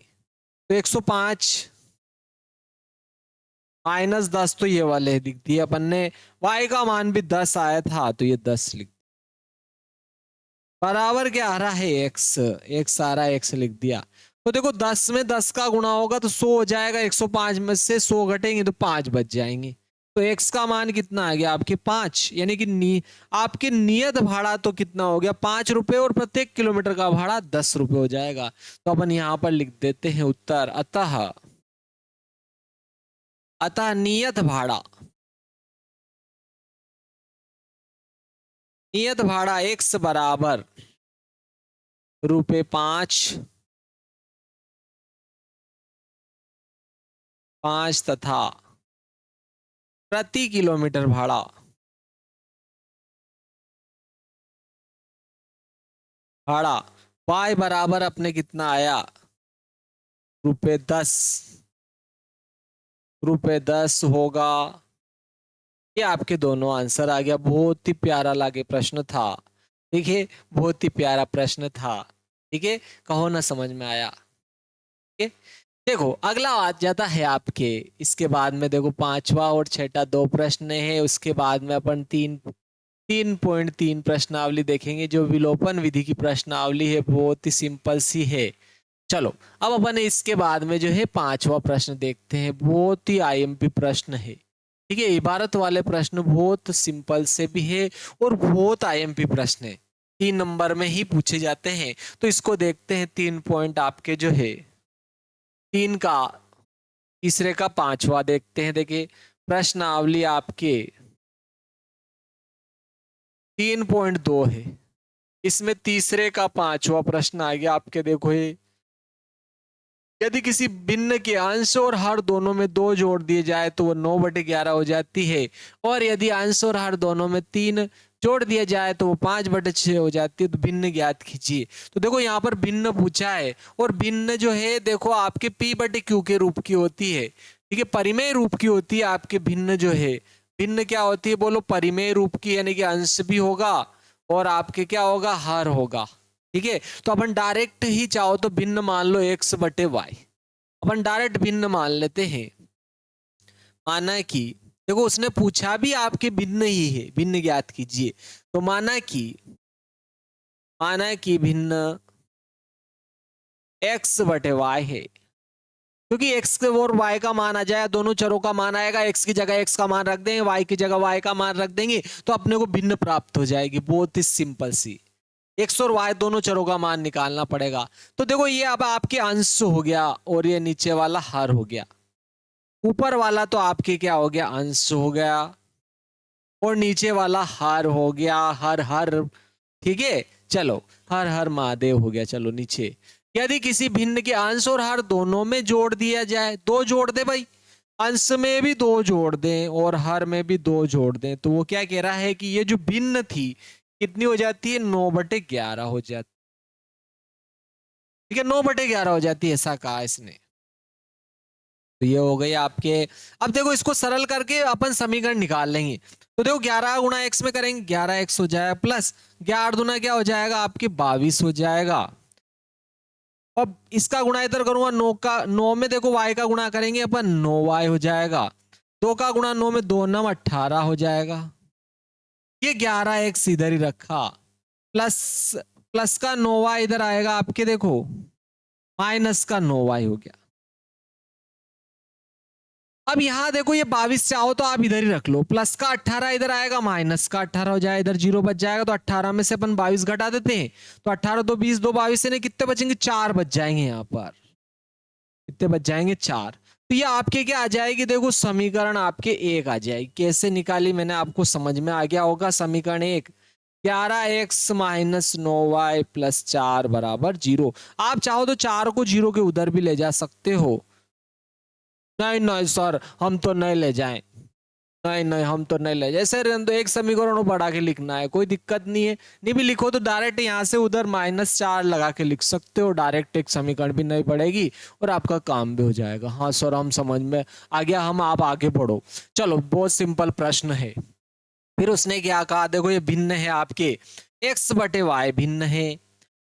तो 105 माइनस 10, तो ये वाले लिख दिए अपन ने, y का मान भी 10 आया था, तो ये 10 लिख बराबर क्या आ रहा है, x आ रहा है, x लिख दिया। तो देखो 10 में 10 का गुणा होगा तो 100 हो जाएगा, 105 में से 100 घटेंगे तो 5 बच जाएंगे, तो x का मान कितना आ गया आपके 5, यानी कि आपके नियत भाड़ा तो कितना हो गया, 5 रुपए, और प्रत्येक किलोमीटर का भाड़ा 10 रुपए हो जाएगा। तो अपन यहां पर लिख देते हैं उत्तर, अतः अतः नियत भाड़ा x बराबर ₹5 तथा प्रति किलोमीटर भाड़ा y बराबर अपने कितना आया ₹10 होगा। ये आपके दोनों आंसर आ गया। बहुत ही प्यारा लागे प्रश्न था। ठीक है, बहुत ही प्यारा प्रश्न था। ठीक है, कहो ना समझ में आया। ठीक है, देखो अगला आ जाता है आपके, इसके बाद में देखो पांचवा और छठा 2 प्रश्न है। उसके बाद में अपन 3.3 प्रश्नावली देखेंगे। जो विलोपन विधि की प्रश्नावली है बहुत ही सिंपल सी है। चलो अब अपन इसके बाद में जो है पांचवा प्रश्न देखते हैं। बहुत ही आईएमपी प्रश्न है। ठीक है, इबारत वाले प्रश्न बहुत सिंपल से भी है और बहुत आईएमपी प्रश्न है, 3 नंबर में ही पूछे जाते हैं। तो इसको देखते हैं। 3 पॉइंट आपके जो है 3 का तीसरे का पांचवा देखते हैं। देखिए प्रश्नावली आपके 3.2 है, इसमें तीसरे का पांचवा प्रश्न आ गया आपके। देखो ये, यदि किसी भिन्न के अंश और हर दोनों में 2 जोड़ दिए जाए तो वो 9/11 हो जाती है। और यदि अंश और हर दोनों में 3 जोड़ दिया जाए तो वो 5/6 हो जाती है। तो भिन्न ज्ञात कीजिए। तो देखो यहाँ पर भिन्न पूछा है और भिन्न जो है देखो आपके P/Q के रूप की होती है। ठीक है, परिमेय रूप की होती है आपके भिन्न जो है। भिन्न क्या होती है बोलो? परिमेय रूप की, यानी कि अंश भी होगा और आपके क्या होगा, हर होगा। ठीक है, तो अपन डायरेक्ट ही चाहो तो भिन्न मान लो x/y। अपन डायरेक्ट भिन्न मान लेते हैं। माना कि देखो उसने पूछा भी आपके भिन्न ही है, भिन्न ज्ञात कीजिए। तो माना कि भिन्न x/y है, क्योंकि x और y का मान आ जाएगा, दोनों चरों का मान आएगा। x की जगह x का मान रख देंगे, y की जगह y का मान रख देंगे, तो अपने को भिन्न प्राप्त हो जाएगी। बहुत ही सिंपल सी। x और y दोनों चरों का मान निकालना पड़ेगा। तो देखो ये अब आपके अंश हो गया और ये नीचे वाला हर हो गया। ऊपर वाला तो आपके क्या हो गया, अंश हो गया, और नीचे वाला हर हो गया। हर हर ठीक है, चलो हर हर महादेव हो गया। चलो नीचे, यदि किसी भिन्न के अंश और हर दोनों में जोड़ दिया जाए, 2 जोड़ दे भाई, अंश में भी 2 जोड़ दें और हर में भी 2 जोड़ दें, तो वो क्या कह रहा है कि ये जो भिन्न थी कितनी हो जाती है, 9/11 हो जाती। ठीक है, 9/11 हो जाती है, ऐसा कहा इसने। तो ये हो गई आपके। अब देखो इसको सरल करके अपन समीकरण निकाल लेंगे। तो देखो 11 गुणा x में करेंगे, 11x हो जाएगा, प्लस 11 दूना क्या हो जाएगा आपके 22 हो जाएगा। अब इसका गुणा इधर करूंगा, 9 में देखो y का गुणा करेंगे अपन, 9y हो जाएगा। 2 का गुणा 9 में 2 9 18 हो जाएगा। ये 11x इधर ही रखा, प्लस प्लस का 9y इधर आएगा आपके, देखो माइनस का 9y हो गया। अब यहां देखो ये 22 चाहो तो आप इधर ही रख लो, प्लस का 18 इधर आएगा, माइनस का 18 हो जाएगा, इधर 0 बच जाएगा। तो 18 में से अपन 22 घटा देते हैं, तो 18 2 20 2 22 से कितने बचेंगे, 4 बच जाएंगे। यहाँ पर कितने बच जाएंगे, 4। तो ये आपके क्या आ जाएगी, देखो समीकरण आपके 1 आ जाएगी। कैसे निकाली मैंने आपको समझ में आ गया होगा। समीकरण 1, 11x माइनस 9y प्लस 4 बराबर 0। आप चाहो तो 4 को 0 के उधर भी ले जा सकते हो। नहीं नहीं सर, हम तो नहीं ले जाएं, नहीं नहीं हम तो नहीं ले जाए। ऐसे तो एक समीकरण बढ़ा के लिखना है, कोई दिक्कत नहीं है। नहीं भी लिखो तो डायरेक्ट यहाँ से उधर -4 लगा के लिख सकते हो। डायरेक्ट एक समीकरण भी नहीं पड़ेगी और आपका काम भी हो जाएगा। हाँ सर, हम समझ में आ गया, हम आप आगे बढ़ो। चलो बहुत सिंपल प्रश्न है। फिर उसने क्या कहा, देखो ये भिन्न है आपके, x/y भिन्न है,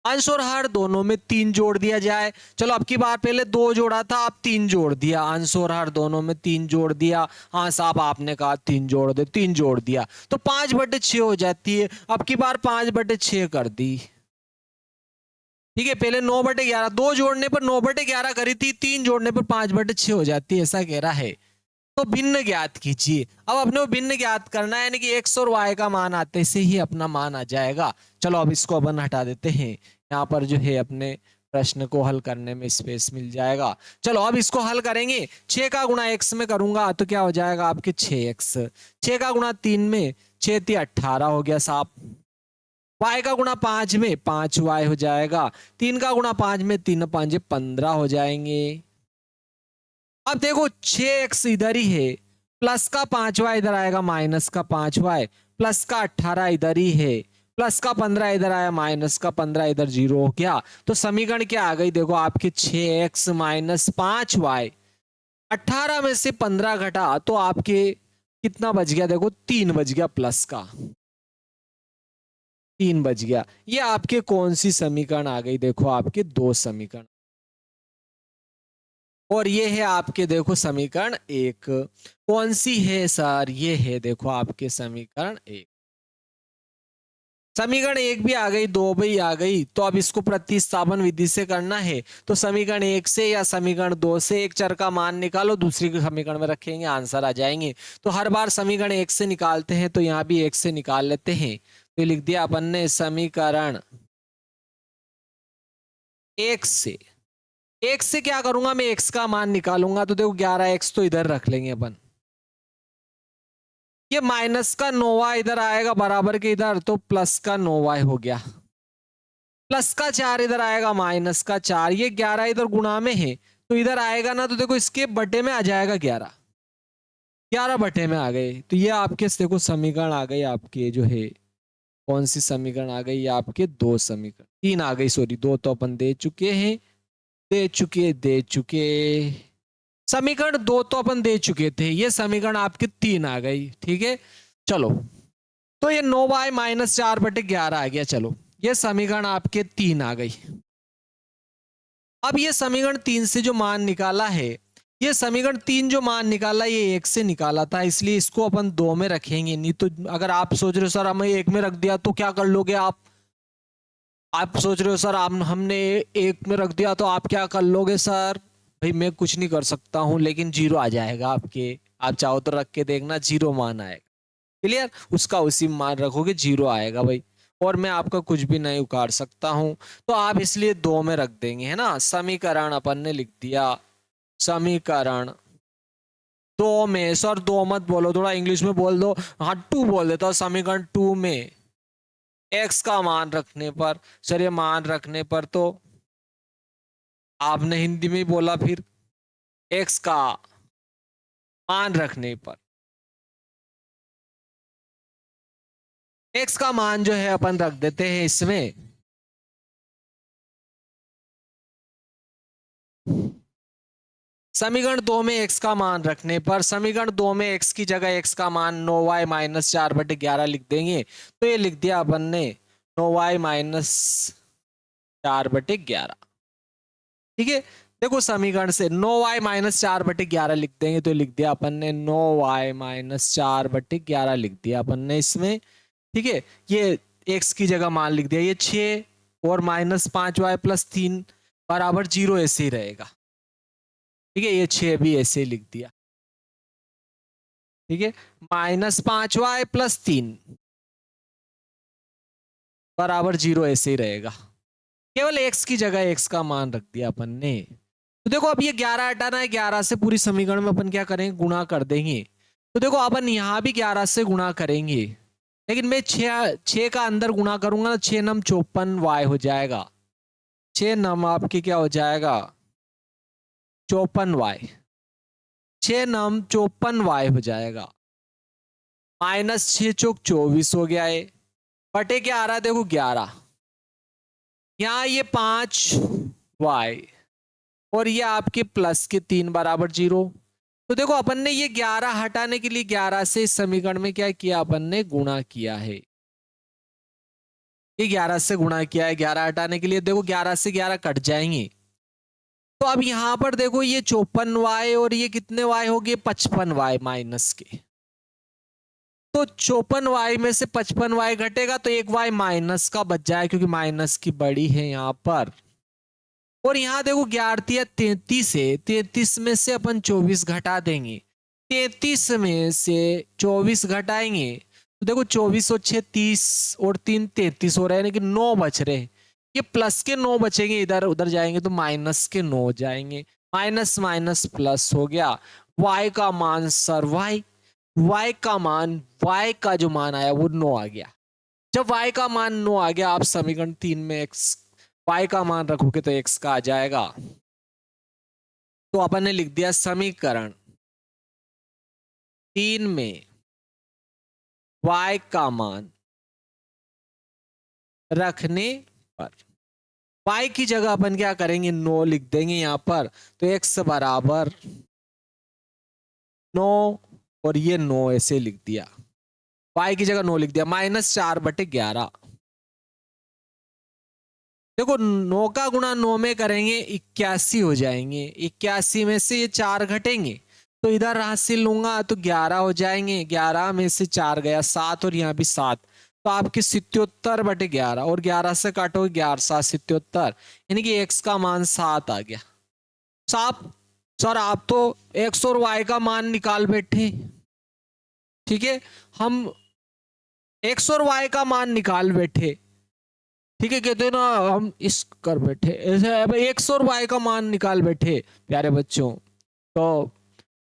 अंश और हर दोनों में 3 जोड़ दिया जाए। चलो अब की बार पहले 2 जोड़ा था, अब 3 जोड़ दिया। अंश और हर दोनों में 3 जोड़ दिया। हाँ साहब आपने कहा 3 जोड़ दे, 3 जोड़ दिया तो 5/6 हो जाती है। अब की बार 5/6 कर दी। ठीक है, पहले 9/11, 2 जोड़ने पर 9/11 करी थी, 3 जोड़ने पर 5/6 हो जाती है, ऐसा कह रहा है। तो भिन्न ज्ञात कीजिए। अब अपने को भिन्न ज्ञात करना है, यानी कि x और y का मान आते से ही अपना मान आ जाएगा। चलो अब इसको अपन हटा देते हैं। यहाँ पर जो है अपने प्रश्न को हल करने में स्पेस मिल जाएगा। चलो अब इसको हल करेंगे। 6 का गुणा x में करूंगा तो क्या हो जाएगा आपके 6x। 6 का गुणा 3 में 6 3 18 हो गया साहब। y का गुणा 5 में 5y हो जाएगा। 3 का गुणा 5 में 3 5 15 हो जाएंगे। अब देखो 6x इधर ही है, प्लस का 5y इधर आएगा, माइनस का 5y, प्लस का 18 इधर ही है, प्लस का 15 इधर आया, माइनस का 15 इधर 0 हो गया। तो समीकरण क्या आ गई देखो आपके 6x माइनस 5y। 18 में से 15 घटा तो आपके कितना बच गया देखो 3 बच गया, प्लस का 3 बच गया। ये आपके कौन सी समीकरण आ गई देखो आपके 2 समीकरण। और ये है आपके देखो समीकरण 1। कौन सी है सर? ये है देखो आपके समीकरण 1। समीकरण 1 भी आ गई, 2 भी आ गई। तो अब इसको प्रतिस्थापन विधि से करना है। तो समीकरण 1 से या समीकरण 2 से एक चर का मान निकालो, दूसरी के समीकरण में रखेंगे, आंसर आ जाएंगे। तो हर बार समीकरण 1 से निकालते हैं तो यहाँ भी 1 से निकाल लेते हैं। तो लिख दिया अपन ने समीकरण 1 से। 1 से क्या करूंगा मैं, x का मान निकालूंगा। तो देखो 11x तो इधर रख लेंगे अपन। ये माइनस का 9y इधर आएगा बराबर के इधर, तो प्लस का 9y हो गया। प्लस का 4 इधर आएगा, माइनस का 4। ये 11 इधर गुणा में है तो इधर आएगा ना, तो देखो इसके बटे में आ जाएगा 11। 11 बटे में आ गए। तो ये आपके देखो समीकरण आ गए आपके जो है, कौन सी समीकरण आ गई? आपके 2 समीकरण, 3 आ गई, सॉरी 2 तो अपन दे चुके हैं, दे चुके। समीकरण 2 तो अपन दे चुके थे। ये समीकरण आपके 3 आ गई, ठीक है। चलो तो ये 9y माइनस 4 बटे 11 आ गया। चलो ये समीकरण आपके 3 आ गई। अब ये समीकरण 3 से जो मान निकाला है, ये समीकरण 3 जो मान निकाला ये 1 से निकाला था, इसलिए इसको अपन 2 में रखेंगे। नहीं तो अगर आप सोच रहे हो सर हमें 1 में रख दिया तो क्या कर लोगे आप सोच रहे हो सर हमने 1 में रख दिया तो आप क्या कर लोगे सर? भाई मैं कुछ नहीं कर सकता हूं, लेकिन 0 आ जाएगा आपके। आप चाहो तो रख के देखना, 0 मान आएगा। क्लियर? उसका उसी मान रखोगे, 0 आएगा भाई। और मैं आपका कुछ भी नहीं उखाड़ सकता हूं, तो आप इसलिए 2 में रख देंगे, है ना। समीकरण अपन ने लिख दिया, समीकरण 2 में। सर 2 मत बोलो, थोड़ा इंग्लिश में बोल दो। हाँ 2 बोल देता हूं। समीकरण 2 में x का मान रखने पर, सर ये मान रखने पर तो आपने हिंदी में बोला, फिर x का मान रखने पर, x का मान जो है अपन रख देते हैं इसमें समीकरण 2 में x का मान रखने पर। समीकरण 2 में x की जगह x का मान 9y माइनस 4 बटे 11 लिख देंगे। तो ये लिख दिया अपन ने 9y माइनस 4 बटे 11, ठीक है। देखो समीकरण से 9y माइनस 4 बटे 11 लिख देंगे, तो लिख दिया अपन ने 9y माइनस 4 बटे 11 लिख दिया अपन ने इसमें, ठीक है। ये x की जगह मान लिख दिया। ये 6 और माइनस 5y प्लस 3 बराबर 0 ऐसे ही रहेगा, ठीक है। ये 6 भी ऐसे ही लिख दिया, ठीक है। माइनस 5y प्लस 3 बराबर 0 ऐसे ही रहेगा। केवल x की जगह x का मान रख दिया अपन ने। तो देखो अब ये 11 हटाना है, 11 से पूरी समीकरण में अपन क्या करेंगे, गुणा कर देंगे। तो देखो अपन यहां भी 11 से गुणा करेंगे, लेकिन मैं 6 का अंदर गुणा करूंगा ना, 6 नम 54y हो जाएगा। 6 नम आपके क्या हो जाएगा, 54y। 6 नम 54y हो जाएगा। माइनस 6 चौक 24 हो गया है, बटे क्या आ रहा है देखो 11। यहाँ ये 5y और ये आपके प्लस के 3 बराबर 0। तो देखो अपन ने ये 11 हटाने के लिए 11 से इस समीकरण में क्या किया, अपन ने गुणा किया है। ये 11 से गुणा किया है। 11 हटाने के लिए देखो 11 से 11 कट जाएंगे। तो अब यहां पर देखो ये 54y और ये कितने y हो गए, 55y माइनस के। तो 54y में से 55y घटेगा तो एक y माइनस का बच जाए, क्योंकि माइनस की बड़ी है यहां पर। और यहाँ देखो 11 33 है, 33 में से अपन 24 घटा देंगे। 33 में से 24 घटाएंगे तो देखो 24 और 6 30 और 3 33 हो रहे हैं, लेकिन 9 बच रहे हैं। ये प्लस के 9 बचेंगे, इधर उधर जाएंगे तो माइनस के 9 जाएंगे, माइनस माइनस प्लस हो गया। y का मान सर y का मान, y का जो मान आया वो 9 आ गया। जब y का मान 9 आ गया, आप समीकरण 3 में x y का मान रखोगे तो x का आ जाएगा। तो अपन ने लिख दिया समीकरण 3 में y का मान रखने पर y की जगह अपन क्या करेंगे, 9 लिख देंगे यहां पर। तो x बराबर 9 और ये 9 ऐसे लिख दिया, y की जगह 9 लिख दिया, -4/11। देखो 9 का गुणा 9 में करेंगे 81 हो जाएंगे, 81 में से ये 4 घटेंगे तो इधर हासिल लूंगा तो 11 हो जाएंगे, 11 में से 4 गया 7 और यहाँ भी 7, तो आपके 77/11 और 11 से काटोगे 11 7 77, यानी कि x का मान 7 आ गया। साहब सर आप तो x और y का मान निकाल बैठे, ठीक है, हम x और y का मान निकाल बैठे, ठीक है, कहते हैं ना हम इस कर बैठे ऐसे, x और y का मान निकाल बैठे प्यारे बच्चों। तो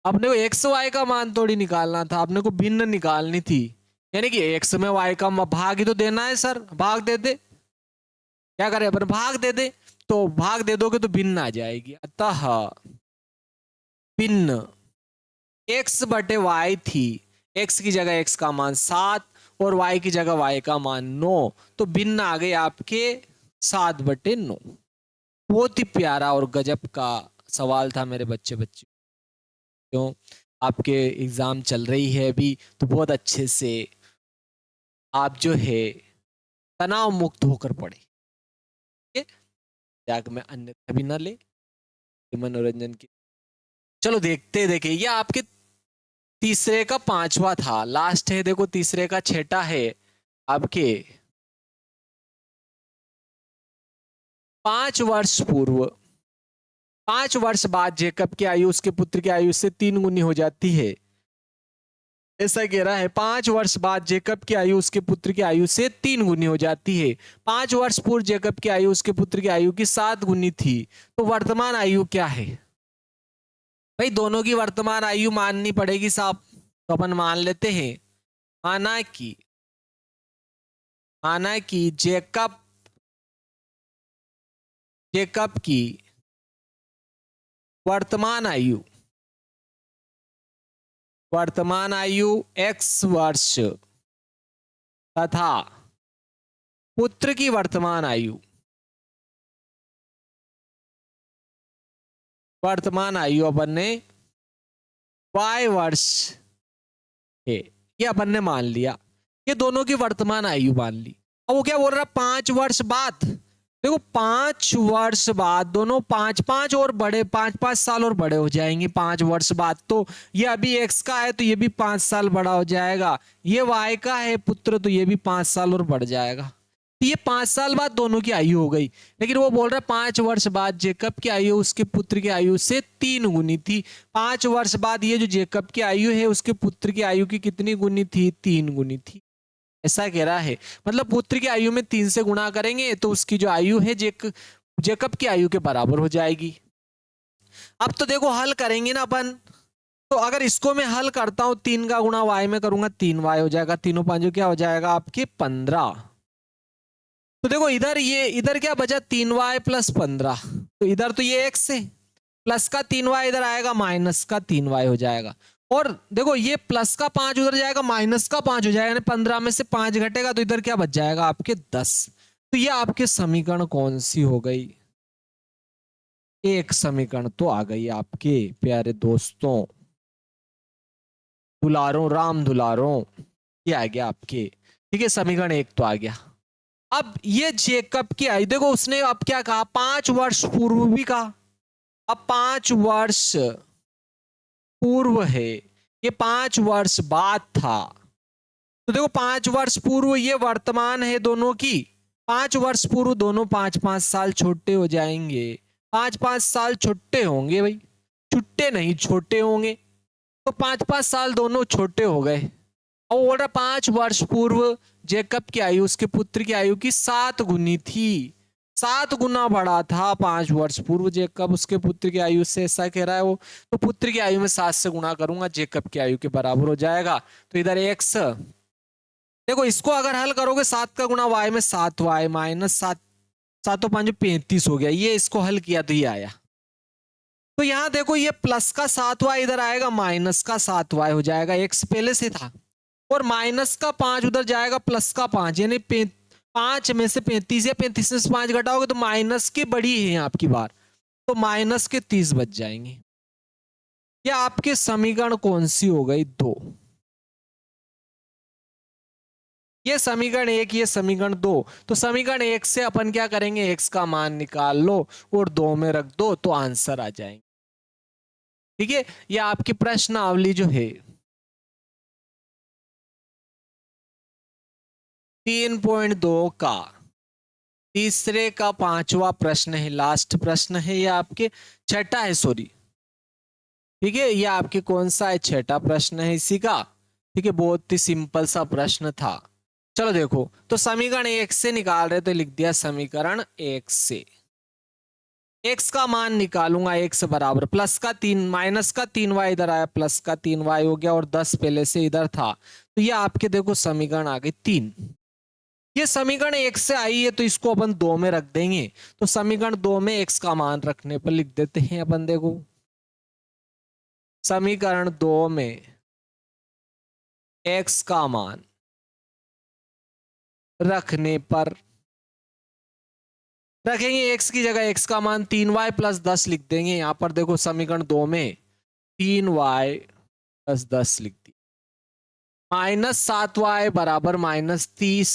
अपने को x y का मान थोड़ी निकालना था, अपने को भिन्न निकालनी थी, यानी कि x में y का भाग ही तो देना है सर, भाग दे दे, क्या करें अपन, भाग दे दे, तो भाग दे दोगे तो भिन्न आ जाएगी। अतः भिन्न x/y थी, x की जगह x का मान 7 और y की जगह y का मान 9, तो भिन्न आ गए आपके 7/9। बहुत ही प्यारा और गजब का सवाल था मेरे बच्चे। क्यों आपके एग्जाम चल रही है अभी, तो बहुत अच्छे से आप जो है तनाव मुक्त होकर पढ़े, जाग में अन्यथा भी ना ले मनोरंजन की। चलो देखते देखे, ये आपके तीसरे का 5वां था, लास्ट है। देखो तीसरे का 6ठा है आपके 5 वर्ष पूर्व, 5 वर्ष बाद जेकब की आयु उसके पुत्र की आयु से 3 गुनी हो जाती है। ऐसा कह रहा है 5 वर्ष बाद जेकब की आयु उसके पुत्र की आयु से 3 गुनी हो जाती है। 5 वर्ष पूर्व जेकब की आयु उसके पुत्र की आयु की 7 गुनी थी, तो वर्तमान आयु क्या है? भाई दोनों की वर्तमान आयु माननी पड़ेगी साहब, तो अपन मान लेते हैं, माना कि जेकब की वर्तमान आयु x वर्ष तथा पुत्र की वर्तमान आयु अपन ने y वर्ष है, ये अपन ने मान लिया, ये दोनों की वर्तमान आयु मान ली। अब वो क्या बोल रहा है 5 वर्ष बाद, देखो 5 वर्ष बाद दोनों 5 और बड़े 5 साल और बड़े हो जाएंगे 5 वर्ष बाद, तो ये अभी x का है तो ये भी 5 साल बड़ा हो जाएगा, ये y का है पुत्र तो ये भी 5 साल और बढ़ जाएगा, तो ये 5 साल बाद दोनों की आयु हो गई। लेकिन वो बोल रहा है 5 वर्ष बाद जेकब की आयु उसके पुत्र की आयु से 3 गुनी थी। 5 वर्ष बाद ये जो जेकब की आयु है उसके पुत्र की आयु की कितनी गुनी थी? 3 गुनी थी, ऐसा कह रहा है। मतलब पुत्र की आयु में 3 से गुणा करेंगे तो उसकी जो आयु है जेकब की आयु के बराबर हो जाएगी। अब तो देखो हल करेंगे ना अपन, तो अगर इसको मैं हल करता हूं 3 का गुणा y में करूंगा 3y हो जाएगा, तीनों पांचों क्या हो जाएगा आपके 15। तो देखो इधर क्या बचा 3y + 15, तो इधर तो ये x है, प्लस का 3y इधर आएगा, माइनस का 3y हो जाएगा, और देखो ये प्लस का 5 उधर जाएगा, माइनस का 5 हो जाएगा, 15 में से 5 घटेगा तो इधर क्या बच जाएगा आपके 10। तो ये आपके समीकरण कौन सी हो गई? एक समीकरण तो आ गई आपके प्यारे दोस्तों, दुलारों राम दुलारों, ये आ गया आपके, ठीक है, समीकरण 1 तो आ गया। अब ये जेकब की आयु देखो, उसने अब क्या कहा 5 वर्ष पूर्व भी कहा, अब 5 वर्ष पूर्व है, ये 5 वर्ष बाद था, तो देखो 5 वर्ष पूर्व ये वर्तमान है दोनों की, 5 वर्ष पूर्व दोनों 5-5 साल छोटे हो जाएंगे, 5-5 साल छोटे होंगे भाई, छुट्टे नहीं छोटे होंगे, तो 5-5 साल दोनों छोटे हो गए। और बोल रहा 5 वर्ष पूर्व जेकब की आयु उसके पुत्र की आयु की 7 गुनी थी, 7 गुना बड़ा था 5 वर्ष पूर्व जेकब उसके पुत्र की आयु से, ऐसा कह रहा है वो। तो पुत्र की आयु में 7 से गुना करूंगा, जेकब की आयु के बराबर हो जाएगा। तो इधर x, देखो इसको अगर हल करोगे 7 का गुना y में 7y माइनस 7, 7 5 35 हो गया। ये इसको हल किया तो ये आया। तो यहां देखो ये प्लस का 7y इधर आएगा, माइनस का 7y हो जाएगा, x पहले से था। और माइनस का 5 उधर जाएगा, प्लस का 5, यानी 5 में से 35 या 35 में से 5 घटाओगे तो माइनस के बड़ी है आपकी बार, तो माइनस के 30 बच जाएंगे। ये आपके समीकरण कौन सी हो गई? 2। ये समीकरण 1, ये समीकरण 2। तो समीकरण 1 से अपन क्या करेंगे, x का मान निकाल लो और 2 में रख दो तो आंसर आ जाएंगे। ठीक है, ये आपकी प्रश्नावली जो है 3.2 का तीसरे का 5वां प्रश्न है, लास्ट प्रश्न है ये आपके, छठा है सॉरी। ठीक है, ये आपके कौन सा है? छठा प्रश्न है इसी का। ठीक है, बहुत ही सिंपल सा प्रश्न था। चलो देखो, तो समीकरण 1 से निकाल रहे तो लिख दिया समीकरण 1 से x का मान निकालूंगा, x बराबर प्लस का 3 माइनस का 3y इधर आया, प्लस का 3y हो गया और 10 पहले से इधर था। तो ये आपके देखो समीकरण आ गई 3। ये समीकरण 1 से आई है तो इसको अपन 2 में रख देंगे। तो समीकरण 2 में x का मान रखने पर लिख देते हैं अपन, देखो समीकरण 2 में x का मान रखने पर रखेंगे, x की जगह x का मान 3y प्लस 10 लिख देंगे। यहां पर देखो समीकरण 2 में 3y प्लस 10 लिख दिया, माइनस 7y बराबर माइनस 30,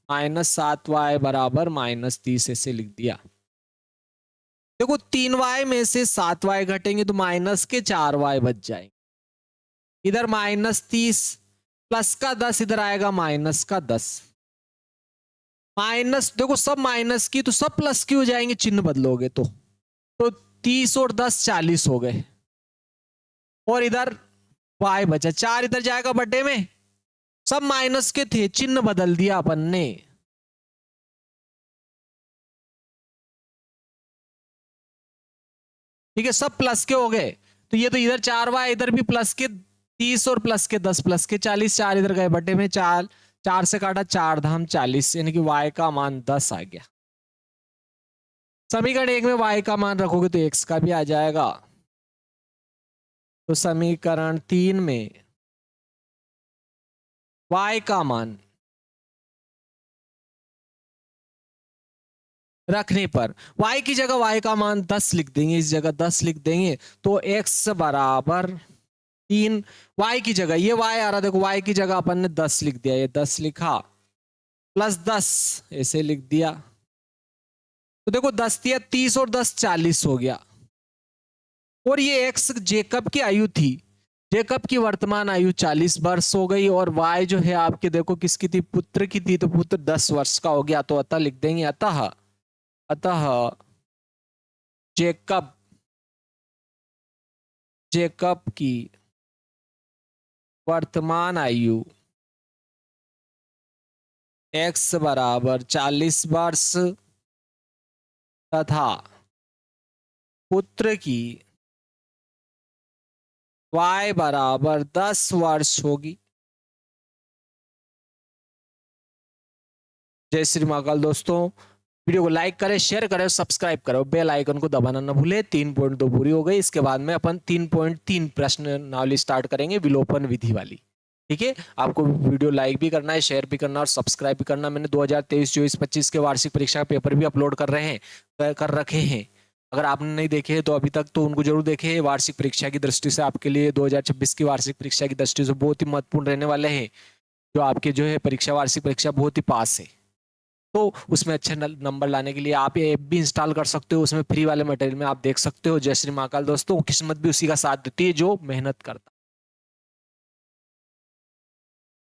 माइनस 7y बराबर माइनस 30 ऐसे लिख दिया। देखो 3y में से 7y घटेंगे तो माइनस के 4y बच जाएंगे। इधर माइनस 30 प्लस का 10 इधर आएगा, माइनस का 10। माइनस देखो सब माइनस की तो सब प्लस की हो जाएंगे, चिन्ह बदलोगे तो 30 और 10 40 हो गए। और इधर y बचा 4, इधर जाएगा बड्डे में, सब माइनस के थे, चिन्ह बदल दिया अपन ने। ठीक है, सब प्लस के हो गए। तो ये तो इधर 4y, इधर भी प्लस के 30 और प्लस के 10 प्लस के 40, 4 इधर गए बड्डे में, 4 4 से काटा 4 धाम 40, यानी कि y का मान 10 आ गया। समीकरण 1 में y का मान रखोगे तो x का भी आ जाएगा। तो समीकरण 3 में y का मान रखने पर y की जगह y का मान 10 लिख देंगे, इस जगह 10 लिख देंगे। तो x बराबर 3, y की जगह ये y आ रहा, देखो y की जगह अपन ने 10 लिख दिया, ये 10 लिखा प्लस 10 ऐसे लिख दिया। तो देखो 10 दिया 30 और 10 40 हो गया। और ये x जेकब की आयु थी, जेकब की वर्तमान आयु 40 वर्ष हो गई। और y जो है आपके देखो किसकी थी? पुत्र की थी, तो पुत्र 10 वर्ष का हो गया। तो अतः लिख देंगे, अतः जेकब की वर्तमान आयु x बराबर 40 वर्ष तथा पुत्र की y बराबर 10 वर्ष होगी। जय श्री महाकाल दोस्तों, वीडियो को लाइक करें, शेयर करें, सब्सक्राइब करें, बेल आइकन को दबाना न भूलें। 3.2 पूरी हो गई, इसके बाद में अपन 3.3 प्रश्नावली स्टार्ट करेंगे, विलोपन विधि वाली। ठीक है, आपको वीडियो लाइक भी करना है, शेयर भी करना और सब्सक्राइब भी करना। मैंने 2023, 24, 25 के वार्षिक परीक्षा का पेपर भी अपलोड कर रखे हैं। अगर आपने नहीं देखे तो अभी तक तो उनको जरूर देखें। वार्षिक परीक्षा की दृष्टि से आपके लिए 2026 की वार्षिक परीक्षा की दृष्टि से बहुत ही महत्वपूर्ण रहने वाले हैं। जो आपके जो है परीक्षा, वार्षिक परीक्षा बहुत ही पास है, तो उसमें अच्छे नंबर लाने के लिए आप ये ऐप भी इंस्टॉल कर सकते हो। उसमें फ्री वाले मटेरियल में आप देख सकते हो। जय श्री महाकाल दोस्तों, किस्मत भी उसी का साथ देती है जो मेहनत करता है।